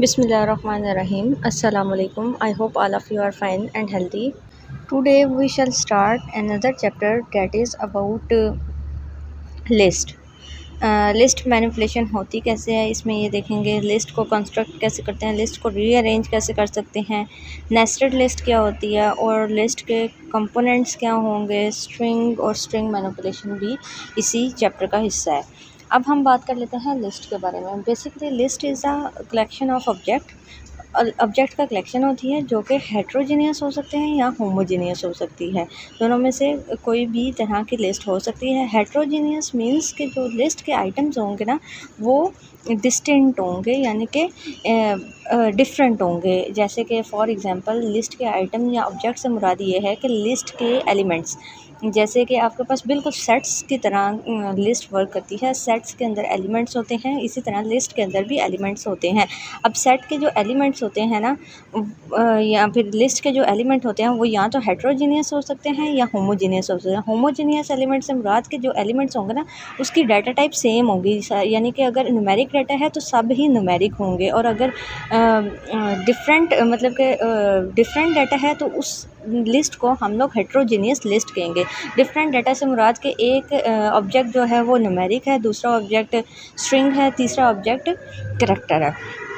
Bismillahirrahmanirrahim. Assalamu alaikum. I hope all of you are fine and healthy. Today we shall start another chapter that is about list. List manipulation होती कैसे है, इसमें ये देखेंगे list को construct कैसे करते हैं, लिस्ट को रीअरेंज कैसे कर सकते हैं, नेस्टेड लिस्ट क्या होती है और लिस्ट के कंपोनेंट्स क्या होंगे, स्ट्रिंग और स्ट्रिंग मैनिपुलेशन भी इसी चैप्टर का हिस्सा है। अब हम बात कर लेते हैं लिस्ट के बारे में। Basically list is a collection of object. Object का कलेक्शन होती है जो कि हेट्रोजीनियस हो सकते हैं या होमोजीनियस हो सकती है, दोनों में से कोई भी तरह की लिस्ट हो सकती है। हेट्रोजीनियस मींस कि जो लिस्ट के आइटम्स होंगे ना वो डिस्टिंक्ट होंगे, यानी कि डिफरेंट होंगे। जैसे कि फॉर एग्जांपल लिस्ट के आइटम या ऑब्जेक्ट से मुराद ये है कि लिस्ट के एलिमेंट्स, जैसे कि आपके पास बिल्कुल सेट्स की तरह लिस्ट वर्क करती है। सेट्स के अंदर एलिमेंट्स होते हैं, इसी तरह लिस्ट के अंदर भी एलिमेंट्स होते हैं। अब सेट के जो एलिमेंट्स होते हैं ना या फिर लिस्ट के जो एलिमेंट होते हैं वो या तो हेट्रोजीनियस हो सकते हैं या होमोजीनियस हो सकते हैं। होमोजीनियस एलिमेंट से मुराद के जो एलिमेंट्स होंगे ना उसकी डाटा टाइप सेम होगी, यानी कि अगर न्यूमेरिक डाटा है तो सब ही न्यूमेरिक होंगे, और अगर डिफरेंट मतलब कि डिफरेंट डाटा है तो उस लिस्ट को हम लोग हेट्रोजीनियस लिस्ट कहेंगे। डिफरेंट डाटा से मुराद के एक ऑब्जेक्ट जो है वो न्यूमेरिक है, दूसरा ऑब्जेक्ट स्ट्रिंग है, तीसरा ऑब्जेक्ट कैरेक्टर है।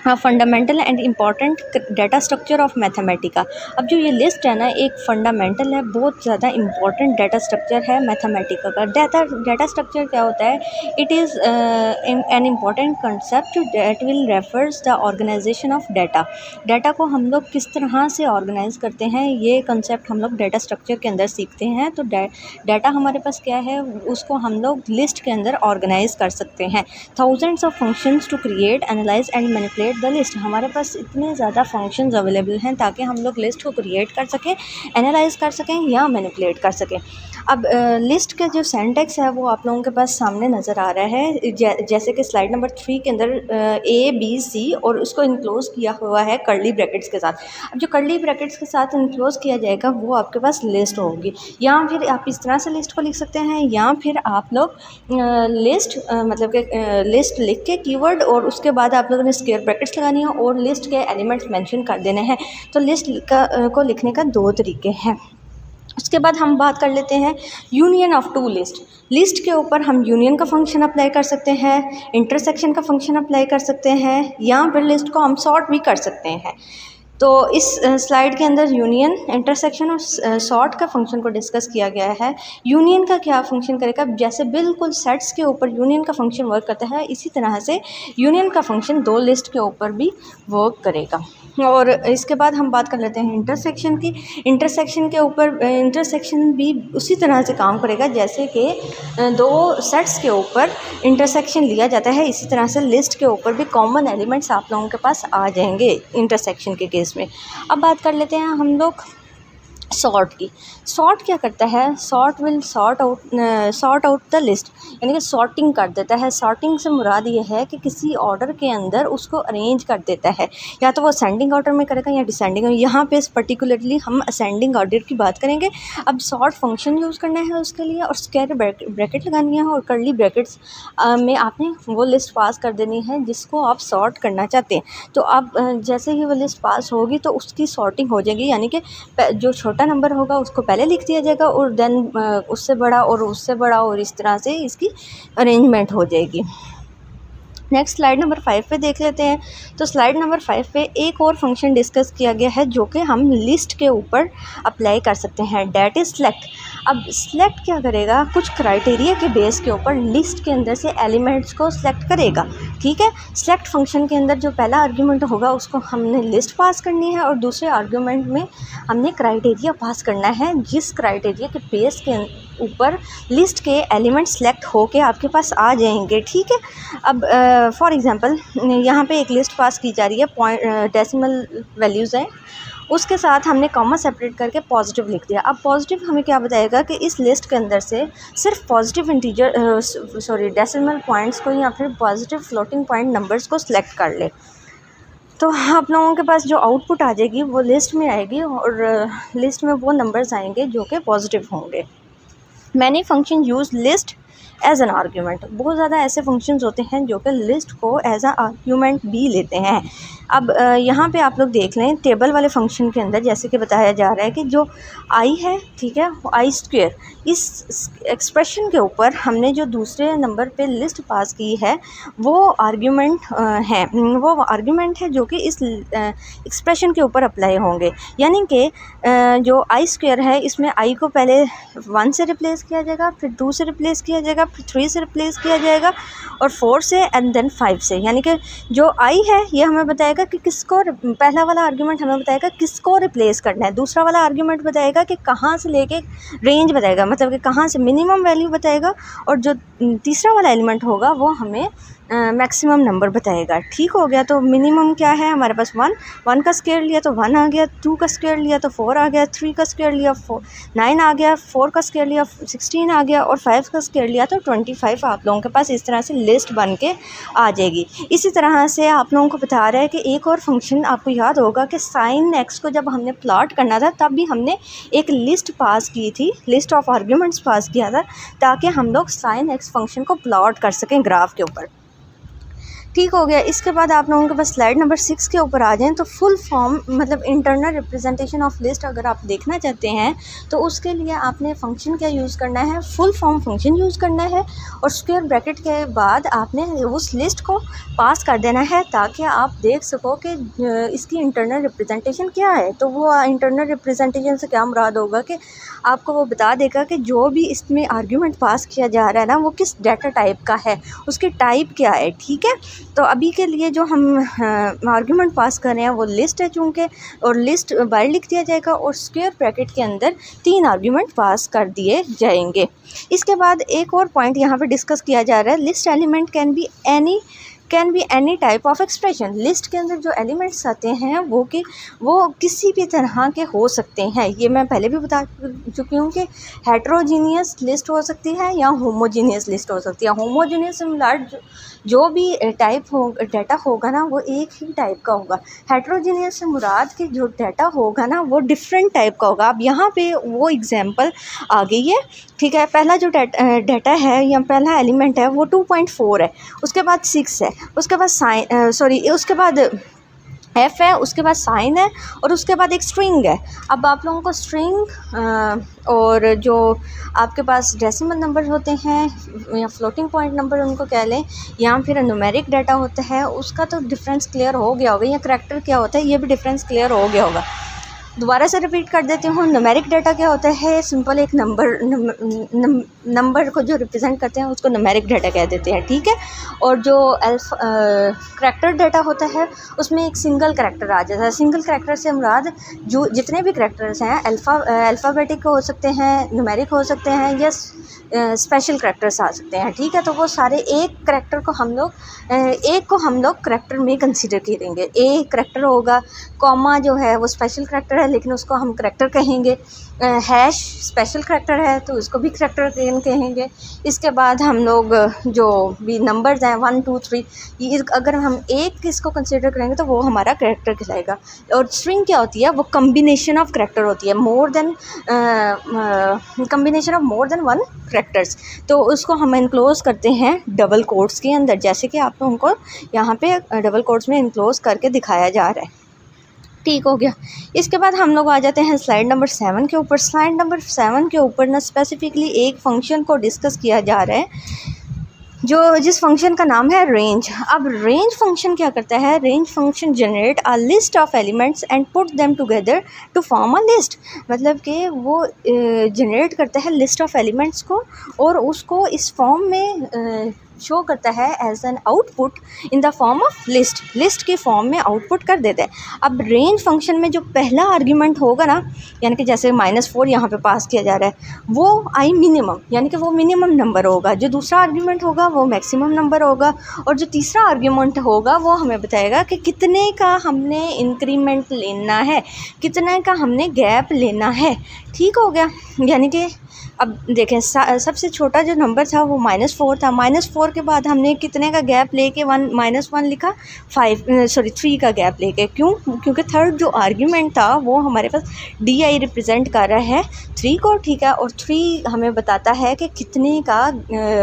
Fundamental and important data structure of Mathematica. अब जो ये लिस्ट है ना एक फंडामेंटल है, बहुत ज़्यादा इम्पॉर्टेंट डाटा स्ट्रक्चर है मैथमेटिका का। डाटा स्ट्रक्चर क्या होता है? It is an important concept that will refers the organization of data. Data को हम लोग किस तरह से ऑर्गेनाइज करते हैं ये कंसेप्ट हम लोग डाटा स्ट्रक्चर के अंदर सीखते हैं। तो डाटा हमारे पास क्या है उसको हम लोग लिस्ट के अंदर ऑर्गेनाइज कर सकते हैं। Thousands of functions to create, analyze and manipulate the list. हमारे पास इतने ज़्यादा फंक्शंस अवेलेबल हैं ताकि हम लोग लिस्ट को क्रिएट कर सकें, एनालाइज कर सकें या मैनिपुलेट कर सकें। अब लिस्ट का जो सिंटैक्स है वो आप लोगों के पास सामने नज़र आ रहा है, जैसे कि स्लाइड नंबर 3 के अंदर A B C और उसको इनक्लोज किया हुआ है कर्ली ब्रैकेट्स के साथ। अब जो कर्ली ब्रैकेट्स के साथ इनक्लोज किया जाएगा वो आपके पास लिस्ट होगी, या फिर आप इस तरह से लिस्ट को लिख सकते हैं, या फिर आप लोग लिस्ट मतलब कि लिस्ट लिख के कीवर्ड और उसके बाद आप लोगों ने स्क्वायर ब्रैकेट्स लगानी है और लिस्ट के एलिमेंट्स मेंशन कर देने हैं। तो लिस्ट को लिखने का दो तरीके हैं। उसके बाद हम बात कर लेते हैं union of two list. List के ऊपर हम यूनियन का फंक्शन अप्लाई कर सकते हैं, इंटरसेक्शन का फंक्शन अप्लाई कर सकते हैं, या फिर लिस्ट को हम सॉर्ट भी कर सकते हैं। तो इस स्लाइड के अंदर यूनियन, इंटरसेक्शन और सॉर्ट का फंक्शन को डिस्कस किया गया है। यूनियन का क्या फंक्शन करेगा? जैसे बिल्कुल सेट्स के ऊपर यूनियन का फंक्शन वर्क करता है, इसी तरह से यूनियन का फंक्शन दो लिस्ट के ऊपर भी वर्क करेगा। और इसके बाद हम बात कर लेते हैं इंटरसेक्शन की। इंटरसेक्शन के ऊपर इंटरसेक्शन भी उसी तरह से काम करेगा जैसे कि दो सेट्स के ऊपर इंटरसेक्शन लिया जाता है, इसी तरह से लिस्ट के ऊपर भी कॉमन एलिमेंट्स आप लोगों के पास आ जाएंगे इंटरसेक्शन के केस में। अब बात कर लेते हैं हम लोग सॉर्ट की। सॉर्ट क्या करता है? Sort will sort out the list, यानी कि सॉर्टिंग कर देता है। सॉर्टिंग से मुराद ये है कि किसी ऑर्डर के अंदर उसको अरेंज कर देता है, या तो वो असेंडिंग ऑर्डर में करेगा या डिसेंडिंग। यहाँ पे पर्टिकुलरली हम असेंडिंग ऑर्डर की बात करेंगे। अब सॉर्ट फंक्शन यूज़ करना है उसके लिए, और स्क्वायर ब्रैकेट लगानी है, और कर्ली ब्रैकेट्स में आपने वो लिस्ट पास कर देनी है जिसको आप सॉर्ट करना चाहते हैं। तो अब जैसे ही वो लिस्ट पास होगी तो उसकी सॉर्टिंग हो जाएगी, यानी कि जो छोटा नंबर होगा उसको पहले लिख दिया जाएगा और देन उससे बड़ा और उससे बड़ा, और इस तरह से इसकी अरेंजमेंट हो जाएगी। नेक्स्ट स्लाइड नंबर 5 पे देख लेते हैं। तो स्लाइड नंबर 5 पे एक और फंक्शन डिस्कस किया गया है जो कि हम लिस्ट के ऊपर अप्लाई कर सकते हैं, डैट इज़ सेलेक्ट। अब सेलेक्ट क्या करेगा? कुछ क्राइटेरिया के बेस के ऊपर लिस्ट के अंदर से एलिमेंट्स को सिलेक्ट करेगा। ठीक है, सेलेक्ट फंक्शन के अंदर जो पहला आर्ग्यूमेंट होगा उसको हमने लिस्ट पास करनी है, और दूसरे आर्ग्यूमेंट में हमने क्राइटेरिया पास करना है जिस क्राइटेरिया के बेस के ऊपर लिस्ट के एलिमेंट सेलेक्ट होके आपके पास आ जाएंगे। ठीक है, अब फॉर एग्जांपल यहाँ पे एक लिस्ट पास की जा रही है, डेसिमल वैल्यूज़ हैं, उसके साथ हमने कॉमा सेपरेट करके पॉजिटिव लिख दिया। अब पॉजिटिव हमें क्या बताएगा कि इस लिस्ट के अंदर से सिर्फ पॉजिटिव इंटीजर डेसिमल पॉइंट्स को या फिर पॉजिटिव फ्लोटिंग पॉइंट नंबर्स को सिलेक्ट कर ले। तो आप लोगों के पास जो आउटपुट आ जाएगी वो लिस्ट में आएगी, और लिस्ट में वो नंबर्स आएंगे जो कि पॉजिटिव होंगे। Many function use list as an argument. बहुत ज़्यादा ऐसे फंक्शंस होते हैं जो कि लिस्ट को एज अ आर्ग्यूमेंट भी लेते हैं। अब यहाँ पे आप लोग देख लें टेबल वाले फंक्शन के अंदर जैसे कि बताया जा रहा है कि जो आई है, ठीक है, आई स्क्वेयर, इस एक्सप्रेशन के ऊपर हमने जो दूसरे नंबर पे लिस्ट पास की है वो आर्ग्यूमेंट है जो कि इस एक्सप्रेशन के ऊपर अप्लाई होंगे। यानी कि जो आई स्क्वेयर है इसमें आई को पहले 1 से रिप्लेस किया जाएगा, फिर 2 से रिप्लेस किया जाएगा, फिर 3 से रिप्लेस किया जाएगा और 4 से एंड देन 5 से। यानी कि जो आई है ये हमें बताएगा कि किसको, पहला वाला आर्ग्यूमेंट हमें बताएगा किसको रिप्लेस करना है, दूसरा वाला आर्ग्यूमेंट बताएगा कि कहाँ से लेके रेंज बताएगा, मतलब कि कहाँ से मिनिमम वैल्यू बताएगा, और जो तीसरा वाला एलिमेंट होगा वो हमें मैक्सिमम नंबर बताएगा। ठीक हो गया। तो मिनिमम क्या है हमारे पास 1 का स्क्वायर लिया तो 1 आ गया, 2 का स्क्वायर लिया तो 4 आ गया, 3 का स्क्वायर लिया 9 आ गया, 4 का स्क्वायर लिया 16 आ गया और 5 का स्क्वायर लिया तो 25 आप लोगों के पास इस तरह से लिस्ट बन के आ जाएगी। इसी तरह से आप लोगों को बता रहा है कि एक और फंक्शन आपको याद होगा कि साइन एक्स को जब हमने प्लॉट करना था तब भी हमने एक लिस्ट पास की थी, लिस्ट ऑफ आर्ग्यूमेंट्स पास किया था ताकि हम लोग साइन एक्स फंक्शन को प्लॉट कर सकें ग्राफ के ऊपर। ठीक हो गया। इसके बाद आप लोगों के पास स्लाइड नंबर 6 के ऊपर आ जाएं तो फुल फॉर्म मतलब इंटरनल रिप्रेजेंटेशन ऑफ लिस्ट अगर आप देखना चाहते हैं तो उसके लिए आपने फंक्शन क्या यूज़ करना है, फुल फॉर्म फंक्शन यूज़ करना है और स्क्वायर ब्रैकेट के बाद आपने उस लिस्ट को पास कर देना है ताकि आप देख सको कि इसकी इंटरनल रिप्रेजेंटेशन क्या है। तो वो इंटरनल रिप्रेजेंटेशन से क्या मुराद होगा कि आपको वो बता देगा कि जो भी इसमें आर्ग्यूमेंट पास किया जा रहा है ना वो किस डाटा टाइप का है, उसकी टाइप क्या है। ठीक है। तो अभी के लिए जो हम आर्ग्यूमेंट पास कर रहे हैं वो लिस्ट है चूँकि, और लिस्ट बाहर लिख दिया जाएगा और स्क्वायर ब्रैकेट के अंदर 3 आर्ग्यूमेंट पास कर दिए जाएंगे। इसके बाद एक और पॉइंट यहाँ पे डिस्कस किया जा रहा है, list element can be any type of expression. List के अंदर जो एलिमेंट्स आते हैं वो किसी भी तरह के हो सकते हैं। ये मैं पहले भी बता चुकी हूँ कि हेट्रोजीनियस लिस्ट हो सकती है या होमोजीनियस लिस्ट हो सकती है। होमोजीनियस जो भी डाटा होगा ना वो एक ही टाइप का होगा। हेट्रोजीनियस से मुराद कि जो डाटा होगा ना वो डिफरेंट टाइप का होगा। अब यहाँ पे वो एग्जांपल आ गई है। ठीक है। पहला जो डाटा है या पहला एलिमेंट है वो 2.4 है, उसके बाद 6 है, उसके बाद उसके बाद एफ है, उसके बाद साइन है और उसके बाद एक स्ट्रिंग है। अब आप लोगों को स्ट्रिंग और जो आपके पास डेसिमल नंबर होते हैं या फ्लोटिंग पॉइंट नंबर उनको कह लें या फिर न्यूमेरिक डाटा होता है उसका तो डिफरेंस क्लियर हो गया होगा, या करैक्टर क्या होता है ये भी डिफरेंस क्लियर हो गया होगा। दोबारा से रिपीट कर देती हूँ। न्यूमेरिक डाटा क्या होता है, सिंपल एक नंबर को जो रिप्रेजेंट करते हैं उसको न्यूमेरिक डाटा कह देते हैं। ठीक है। और जो करैक्टर डाटा होता है उसमें एक सिंगल करैक्टर आ जाता है। सिंगल करैक्टर से मुराद जो जितने भी करैक्टर्स हैं अल्फ़ाबेटिक हो सकते हैं, न्यूमेरिक हो सकते हैं या स्पेशल करैक्टर्स आ सकते हैं। ठीक है। तो वो सारे एक करैक्टर को हम लोग करैक्टर में कंसीडर करेंगे। एक करैक्टर होगा, कॉमा जो है वो स्पेशल करैक्टर है लेकिन उसको हम करैक्टर कहेंगे, हैश स्पेशल करैक्टर है तो उसको भी करैक्टर कहेंगे। इसके बाद हम लोग जो भी नंबर्स हैं 1 2 3 ये अगर हम एक इसको कंसीडर करेंगे तो वो हमारा करैक्टर कहलाएगा। और स्ट्रिंग क्या होती है, वो कम्बिनेशन ऑफ करैक्टर होती है, combination of more than 1 characters. तो उसको हम इनक्लोज करते हैं डबल कोट्स के अंदर, जैसे कि आप लोगों को यहाँ पे डबल कोट्स में इनक्लोज करके दिखाया जा रहा है। ठीक हो गया। इसके बाद हम लोग आ जाते हैं स्लाइड नंबर 7 के ऊपर। स्लाइड नंबर 7 के ऊपर ना स्पेसिफिकली एक फंक्शन को डिस्कस किया जा रहा है जिस फंक्शन का नाम है रेंज। अब रेंज फंक्शन क्या करता है, range function generate a list of elements and put them together to form a list. मतलब कि वो जनरेट करता है लिस्ट ऑफ एलिमेंट्स को और उसको इस फॉर्म में शो करता है as an output in the form of list के फॉर्म में आउटपुट कर देता है। अब रेंज फंक्शन में जो पहला आर्ग्यूमेंट होगा ना, यानी कि जैसे -4 यहाँ पे पास किया जा रहा है, वो आई मिनिमम यानी कि वो मिनिमम नंबर होगा। जो दूसरा आर्ग्यूमेंट होगा वो मैक्सिमम नंबर होगा और जो तीसरा आर्ग्यूमेंट होगा वो हमें बताएगा कि कितने का हमने इंक्रीमेंट लेना है, कितने का हमने गैप लेना है। ठीक हो गया। यानी कि अब देखें सबसे छोटा जो नंबर था वो -4 था। -4 के बाद हमने कितने का गैप लेके -1 लिखा, 3 का गैप लेके। क्यों? क्योंकि थर्ड जो आर्ग्यूमेंट था वो हमारे पास DI रिप्रेजेंट कर रहा है 3 को, ठीक है, और 3 हमें बताता है कि कितने का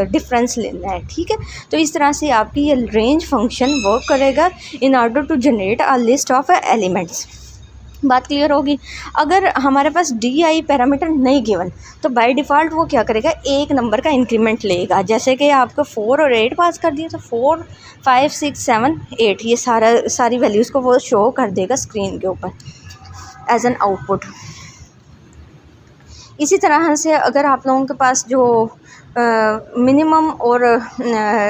डिफरेंस लेना है, ठीक है। तो इस तरह से आपकी ये रेंज फंक्शन वर्क करेगा in order to generate a list of elements. बात क्लियर होगी। अगर हमारे पास DI पैरामीटर नहीं गिवन तो बाय डिफ़ॉल्ट वो क्या करेगा, एक नंबर का इंक्रीमेंट लेगा। जैसे कि आपको 4 और 8 पास कर दिया तो 4, 5, 6, 7, 8 ये सारी वैल्यूज़ को वो शो कर देगा स्क्रीन के ऊपर एज एन आउटपुट। इसी तरह से अगर आप लोगों के पास जो मिनिमम और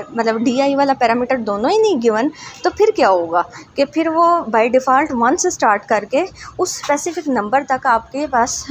मतलब DI वाला पैरामीटर दोनों ही नहीं गिवन तो फिर क्या होगा कि फिर वो बाय डिफ़ॉल्ट 1 से स्टार्ट करके उस स्पेसिफिक नंबर तक आपके पास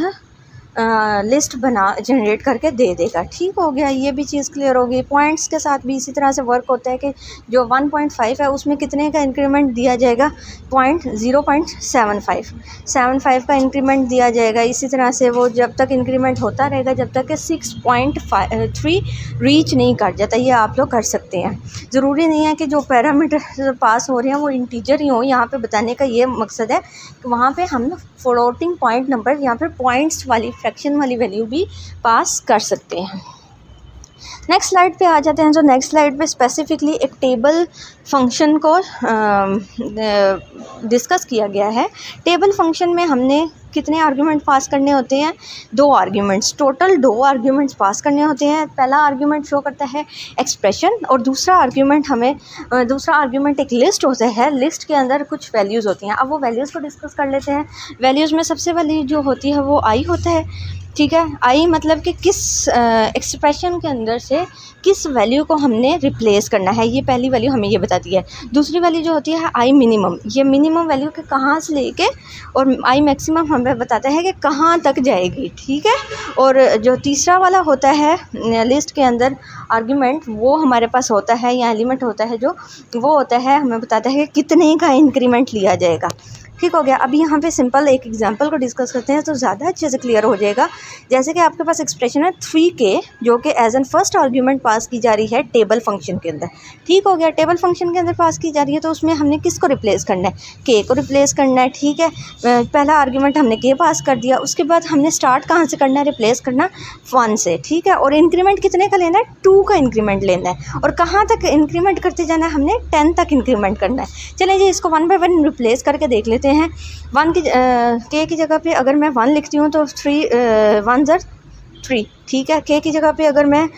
लिस्ट जनरेट करके दे देगा। ठीक हो गया, ये भी चीज़ क्लियर होगी। पॉइंट्स के साथ भी इसी तरह से वर्क होता है कि जो 1.5 है उसमें कितने का इंक्रीमेंट दिया जाएगा, 0.75 का इंक्रीमेंट दिया जाएगा। इसी तरह से वो जब तक इंक्रीमेंट होता रहेगा जब तक कि 6.3 रीच नहीं कर जाता। ये आप लोग कर सकते हैं। ज़रूरी नहीं है कि जो पैरामीटर पास हो रहे हैं वो इंटीजर ही हो। यहाँ पे बताने का ये मकसद है कि वहाँ पे हम लोग फ्लोटिंग पॉइंट नंबर या फिर पॉइंट्स वाली फ्रैक्शन वाली वैल्यू भी पास कर सकते हैं। नेक्स्ट स्लाइड पे आ जाते हैं। जो नेक्स्ट स्लाइड पे स्पेसिफिकली एक टेबल फंक्शन को डिस्कस किया गया है। टेबल फंक्शन में हमने कितने आर्ग्यूमेंट पास करने होते हैं, 2 आर्ग्यूमेंट्स, टोटल 2 आर्ग्यूमेंट्स पास करने होते हैं। पहला आर्ग्यूमेंट शो करता है एक्सप्रेशन और दूसरा आर्ग्यूमेंट एक लिस्ट होता है। लिस्ट के अंदर कुछ वैल्यूज़ होती हैं। अब वो वैल्यूज़ को डिस्कस कर लेते हैं। वैल्यूज़ में सबसे पहली जो होती है वो आई होता है, ठीक है। आई मतलब कि किस एक्सप्रेशन के अंदर से किस वैल्यू को हमने रिप्लेस करना है, ये पहली वैल्यू हमें ये बताती है। दूसरी वैल्यू जो होती है आई मिनिमम, ये मिनिमम वैल्यू के कहाँ से लेके और आई मैक्सिमम हमें बताता है कि कहाँ तक जाएगी, ठीक है। और जो तीसरा वाला होता है लिस्ट के अंदर आर्ग्यूमेंट, वो हमारे पास होता है या एलिमेंट होता है जो वो होता है हमें बताता है कि कितने का इंक्रीमेंट लिया जाएगा। ठीक हो गया। अभी यहाँ पे सिंपल एक एग्जांपल को डिस्कस करते हैं तो ज़्यादा अच्छे से क्लियर हो जाएगा। जैसे कि आपके पास एक्सप्रेशन है 3k जो कि as an first argument pass की जा रही है टेबल फंक्शन के अंदर। ठीक हो गया। टेबल फंक्शन के अंदर पास की जा रही है तो उसमें हमने किसको रिप्लेस करना है, k को रिप्लेस करना है, ठीक है। पहला आर्ग्यूमेंट हमने k पास कर दिया। उसके बाद हमने स्टार्ट कहाँ से करना है, रिप्लेस करना 1 से, ठीक है। और इंक्रीमेंट कितने का लेना है, 2 का इंक्रीमेंट लेना है। और कहाँ तक इंक्रीमेंट करते जाना है, हमने 10 तक इंक्रीमेंट करना है। चलें जी, इसको 1 बाय 1 रिप्लेस करके देख लेते हैं। 1 की k की जगह पे अगर मैं 1 लिखती हूँ तो 1 ज़र 3, ठीक है। k की जगह पे अगर मैं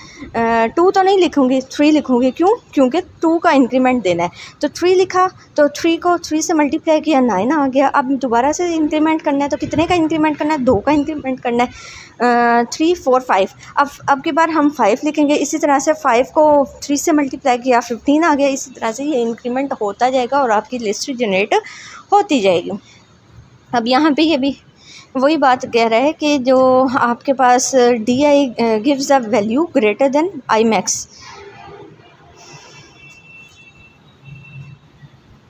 2 तो नहीं लिखूँगी, 3 लिखूँगी। क्यों? क्योंकि 2 का इंक्रीमेंट देना है। तो 3 लिखा तो 3 को 3 से मल्टीप्लाई किया, 9 आ गया। अब दोबारा से इंक्रीमेंट करना है तो कितने का इंक्रीमेंट करना है, 2 का इंक्रीमेंट करना है। 3, 4, 5। अब की बार हम 5 लिखेंगे। इसी तरह से 5 को 3 से मल्टीप्लाई किया, 15 आ गया। इसी तरह से ये इंक्रीमेंट होता जाएगा और आपकी लिस्ट जनरेट होती जाएगी। अब यहाँ पे ये भी वही बात कह रहा है कि जो आपके पास DI gives the value greater than I max,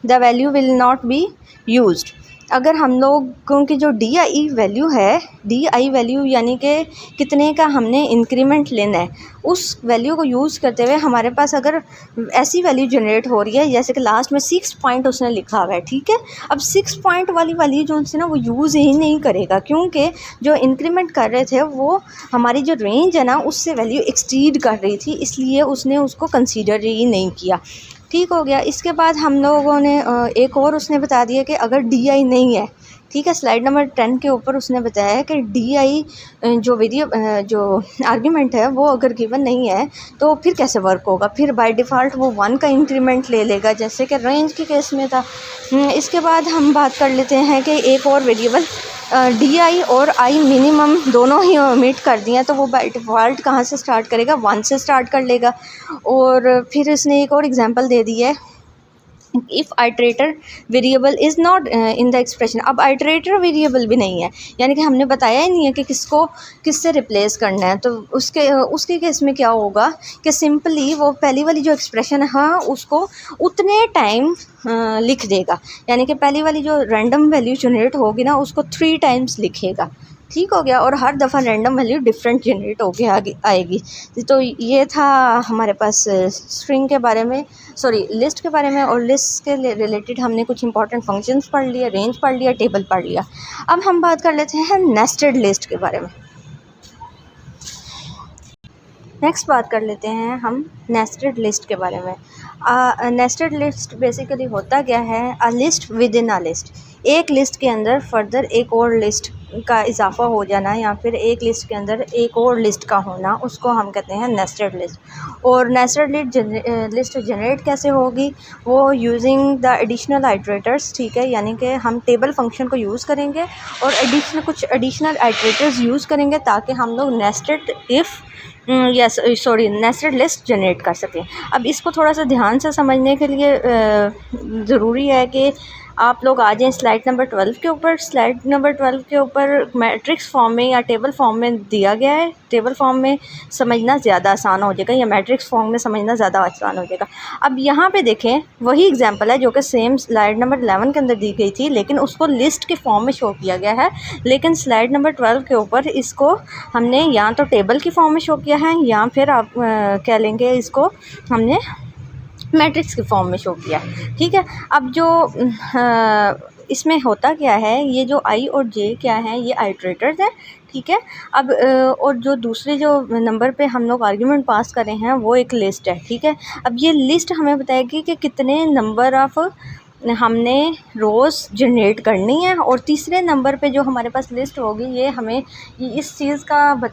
the value will not be used. अगर हम लोगों की जो DI वैल्यू है, DI वैल्यू यानी कि कितने का हमने इंक्रीमेंट लेना है, उस वैल्यू को यूज़ करते हुए हमारे पास अगर ऐसी वैल्यू जनरेट हो रही है जैसे कि लास्ट में 6 पॉइंट उसने लिखा हुआ है, ठीक है। अब 6 पॉइंट वाली वैल्यू जो उनसे ना वो यूज़ ही नहीं करेगा क्योंकि जो इंक्रीमेंट कर रहे थे वो हमारी जो रेंज है ना उससे वैल्यू एक्सटीड कर रही थी, इसलिए उसने उसको कंसीडर ही नहीं किया। ठीक हो गया। इसके बाद हम लोगों ने एक और उसने बता दिया कि अगर DI नहीं है, ठीक है। स्लाइड नंबर 10 के ऊपर उसने बताया कि DI जो आर्ग्यूमेंट है वो अगर गिवन नहीं है तो फिर कैसे वर्क होगा। फिर बाय डिफ़ॉल्ट वो 1 का इंक्रीमेंट ले लेगा जैसे कि रेंज के केस में था। इसके बाद हम बात कर लेते हैं कि एक और वेरिएबल DI और I मिनिमम दोनों ही ओमिट कर दिए तो वो बाय डिफ़ॉल्ट कहाँ से स्टार्ट करेगा, 1 से स्टार्ट कर लेगा। और फिर इसने एक और एग्जांपल दे दी है, if iterator variable is not in the expression. अब आइटरेटर वेरिएबल भी नहीं है, यानी कि हमने बताया ही नहीं है कि किससे रिप्लेस करना है। तो उसके केस में क्या होगा कि सिंपली वो पहली वाली जो एक्सप्रेशन है उसको उतने टाइम लिख देगा, यानी कि पहली वाली जो रैंडम वैल्यू जनरेट होगी ना उसको 3 टाइम्स लिखेगा, ठीक हो गया, और हर दफ़ा रैंडम वैल्यू डिफरेंट जनरेट होके आगे आएगी। तो ये था हमारे पास स्ट्रिंग के बारे में, सॉरी लिस्ट के बारे में, और लिस्ट के रिलेटेड हमने कुछ इंपॉर्टेंट फंक्शंस पढ़ लिए, रेंज पढ़ लिया, टेबल पढ़ लिया। अब हम बात कर लेते हैं नेस्टेड लिस्ट के बारे में। नेक्स्ट बात कर लेते हैं हम नेस्टेड लिस्ट के बारे में। नेस्टेड लिस्ट बेसिकली होता क्या है, a list with in a list, एक लिस्ट के अंदर फर्दर एक और लिस्ट का इजाफा हो जाना, या फिर एक लिस्ट के अंदर एक और लिस्ट का होना, उसको हम कहते हैं नेस्टेड लिस्ट। और नेस्टेड लिस्ट जनरेट कैसे होगी, वो यूजिंग द एडिशनल आइटरेटर्स, ठीक है, यानी कि हम टेबल फंक्शन को यूज़ करेंगे और कुछ एडिशनल आइटरेटर्स यूज़ करेंगे ताकि हम लोग नेस्टेड नेस्टेड लिस्ट जनरेट कर सकें। अब इसको थोड़ा सा ध्यान से समझने के लिए ज़रूरी है कि आप लोग आ जाएँ स्लाइड नंबर 12 के ऊपर। स्लाइड नंबर 12 के ऊपर मैट्रिक्स फॉर्म में या टेबल फॉर्म में दिया गया है। टेबल फॉर्म में समझना ज़्यादा आसान हो जाएगा, या मैट्रिक्स फॉर्म में समझना ज़्यादा आसान हो जाएगा। अब यहाँ पे देखें, वही एग्जांपल है जो कि सेम स्लाइड नंबर 11 के अंदर दी गई थी, लेकिन उसको लिस्ट के फॉर्म में शो किया गया है। लेकिन स्लाइड नंबर 12 के ऊपर इसको हमने या तो टेबल की फॉर्म में शो किया है, या फिर आप क्या लेंगे, इसको हमने मैट्रिक्स के फॉर्म में शो किया, ठीक है। अब जो इसमें होता क्या है, ये जो आई और जे क्या है, ये आइटरेटर्स हैं, ठीक है। अब और जो दूसरे जो नंबर पे हम लोग आर्ग्यूमेंट पास कर रहे हैं वो एक लिस्ट है, ठीक है। अब ये लिस्ट हमें बताएगी कि कितने नंबर ऑफ़ हमने रोज़ जनरेट करनी है, और तीसरे नंबर पे जो हमारे पास लिस्ट होगी ये हमें इस चीज़ का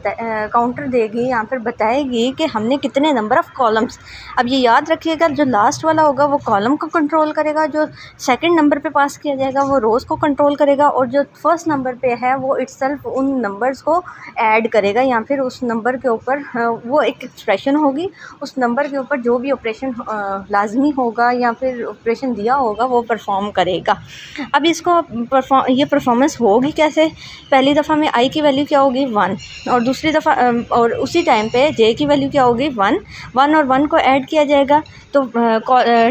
काउंटर देगी, या फिर बताएगी कि हमने कितने नंबर ऑफ़ कॉलम्स। अब ये याद रखिएगा, जो लास्ट वाला होगा वो कॉलम को कंट्रोल करेगा, जो सेकंड नंबर पे पास किया जाएगा वो रोज़ को कंट्रोल करेगा, और जो फर्स्ट नंबर पे है वो इटसेल्फ उन नंबर्स को ऐड करेगा, या फिर उस नंबर के ऊपर वो एक एक्सप्रेशन होगी, उस नंबर के ऊपर जो भी ऑपरेशन लाजमी होगा या फिर ऑपरेशन दिया होगा वो परफॉर्म करेगा। अब इसको ये परफॉर्मेंस होगी कैसे, पहली दफ़ा में आई की वैल्यू क्या होगी 1, और दूसरी दफ़ा और उसी टाइम पे जे की वैल्यू क्या होगी 1 और 1 को ऐड किया जाएगा। तो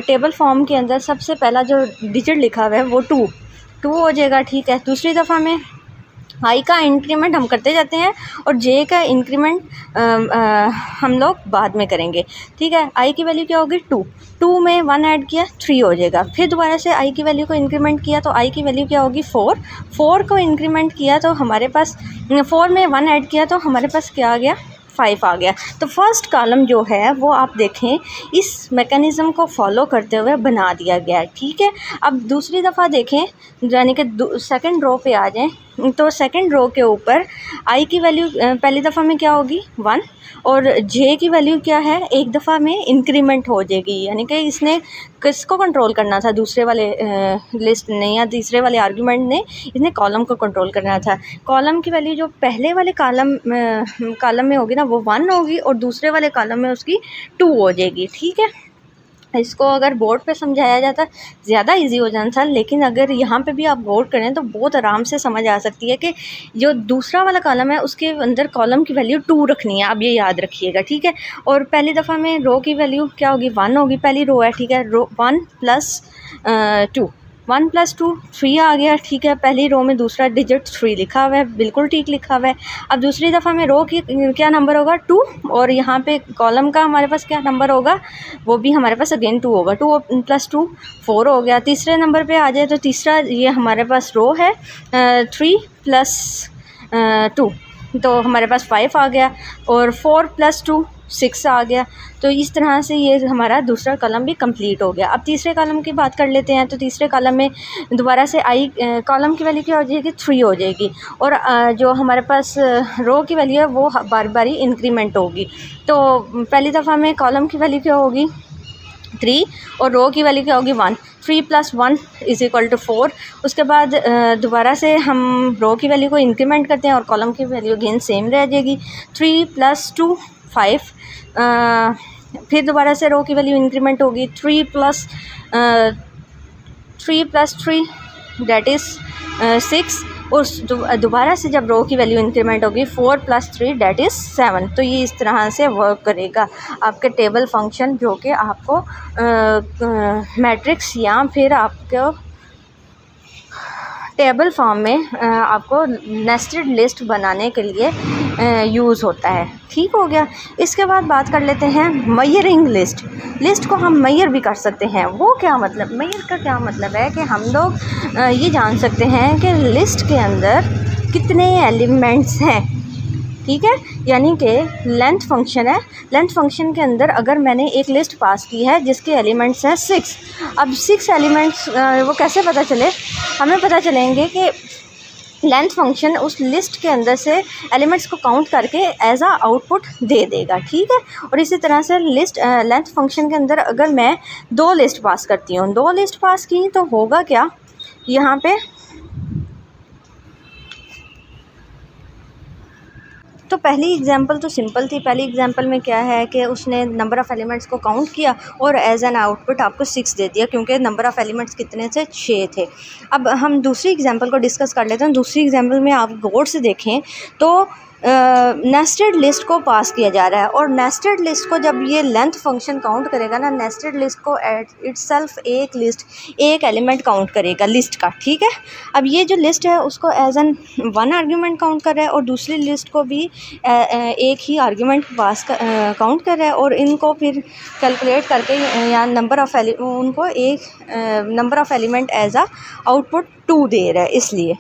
टेबल फॉर्म के अंदर सबसे पहला जो डिजिट लिखा हुआ है वो 2 हो जाएगा, ठीक है। दूसरी दफ़ा में आई का इंक्रीमेंट हम करते जाते हैं, और जे का इंक्रीमेंट हम लोग बाद में करेंगे, ठीक है। आई की वैल्यू क्या होगी 2 में 1 ऐड किया 3 हो जाएगा। फिर दोबारा से आई की वैल्यू को इंक्रीमेंट किया तो आई की वैल्यू क्या होगी 4 को इंक्रीमेंट किया तो हमारे पास 4 में 1 ऐड किया तो हमारे पास क्या आ गया 5 आ गया। तो फर्स्ट कॉलम जो है वो आप देखें इस मैकेनिज़्म को फॉलो करते हुए बना दिया गया है, ठीक है। अब दूसरी दफ़ा देखें, यानी कि सेकंड रो पे आ जाएं, तो सेकंड रो के ऊपर आई की वैल्यू पहली दफ़ा में क्या होगी 1, और जे की वैल्यू क्या है एक दफ़ा में इंक्रीमेंट हो जाएगी, यानी कि इसने किसको कंट्रोल करना था, दूसरे वाले लिस्ट ने या तीसरे वाले आर्गुमेंट ने, इसने कॉलम को कंट्रोल करना था। कॉलम की वैल्यू जो पहले वाले कॉलम में होगी ना वो 1 होगी, और दूसरे वाले कॉलम में उसकी 2 हो जाएगी, ठीक है। इसको अगर बोर्ड पे समझाया जाता ज़्यादा इजी हो जाता था, लेकिन अगर यहाँ पे भी आप गौर करें तो बहुत आराम से समझ आ सकती है कि जो दूसरा वाला कॉलम है उसके अंदर कॉलम की वैल्यू 2 रखनी है, अब ये याद रखिएगा, ठीक है। और पहली दफ़ा में रो की वैल्यू क्या होगी 1 होगी, पहली रो है, ठीक है। रो 1 + 2 1 + 2 3 आ गया, ठीक है। पहली रो में दूसरा डिजिट 3 लिखा हुआ है, बिल्कुल ठीक लिखा हुआ है। अब दूसरी दफ़ा में रो की क्या नंबर होगा 2, और यहाँ पे कॉलम का हमारे पास क्या नंबर होगा वो भी हमारे पास अगेन 2 होगा, 2 + 2 4 हो गया। तीसरे नंबर पे आ जाए तो तीसरा ये हमारे पास रो है 3 + 2 तो हमारे पास 5 आ गया, और 4 + 2 6 आ गया। तो इस तरह से ये हमारा दूसरा कॉलम भी कंप्लीट हो गया। अब तीसरे कॉलम की बात कर लेते हैं, तो तीसरे कॉलम में दोबारा से आई कॉलम की वैल्यू क्या हो जाएगी 3 हो जाएगी, और जो हमारे पास रो की वैल्यू है वो बारी बारी इंक्रीमेंट होगी। तो पहली दफ़ा में कॉलम की वैल्यू क्या होगी 3 और रो की वैल्यू क्या होगी 1, 3 + 1 = 4। उसके बाद दोबारा से हम रो की वैल्यू को इंक्रीमेंट करते हैं और कॉलम की वैल्यू अगेन सेम रह जाएगी, 3 + 2 5। फिर दोबारा से रो की वैल्यू इंक्रीमेंट होगी 3 + 3 दैट इज़ 6, और दोबारा से जब रो की वैल्यू इंक्रीमेंट होगी 4 + 3 दैट इज़ 7। तो ये इस तरह से वर्क करेगा आपके टेबल फंक्शन, जो कि आपको मैट्रिक्स या फिर आपको टेबल फॉर्म में आपको नेस्टेड लिस्ट बनाने के लिए यूज़ होता है। ठीक हो गया। इसके बाद बात कर लेते हैं मेजरिंग लिस्ट। लिस्ट को हम मेजर भी कर सकते हैं। वो क्या मतलब, मेजर का क्या मतलब है कि हम लोग ये जान सकते हैं कि लिस्ट के अंदर कितने एलिमेंट्स हैं। ठीक है, यानी कि लेंथ फंक्शन है। लेंथ फंक्शन के अंदर अगर मैंने एक लिस्ट पास की है जिसके एलिमेंट्स हैं 6, अब 6 एलिमेंट्स वो कैसे पता चले, हमें पता चलेंगे कि लेंथ फंक्शन उस लिस्ट के अंदर से एलिमेंट्स को काउंट करके एज आ आउटपुट दे देगा। ठीक है, और इसी तरह से लिस्ट लेंथ फंक्शन के अंदर अगर मैं 2 लिस्ट पास करती हूँ, 2 लिस्ट पास की तो होगा क्या, यहाँ पे तो पहली एग्जांपल तो सिंपल थी। पहली एग्जांपल में क्या है कि उसने नंबर ऑफ़ एलिमेंट्स को काउंट किया और एज एन आउटपुट आपको 6 दे दिया, क्योंकि नंबर ऑफ़ एलिमेंट्स कितने थे, 6 थे। अब हम दूसरी एग्जांपल को डिस्कस कर लेते हैं। दूसरी एग्जांपल में आप गौर से देखें तो नेस्टेड लिस्ट को पास किया जा रहा है, और नेस्टेड लिस्ट को जब ये लेंथ फंक्शन काउंट करेगा ना, नेस्टेड लिस्ट को एट इटसेल्फ एक लिस्ट, एक एलिमेंट काउंट करेगा लिस्ट का। ठीक है, अब ये जो लिस्ट है उसको एज एन 1 आर्ग्यूमेंट काउंट कर रहा है, और दूसरी लिस्ट को भी एक ही आर्ग्यूमेंट पास काउंट कर रहा है, और इनको फिर कैलकुलेट करके या उनको एक number of element as a output 2 दे रहा है। इसलिए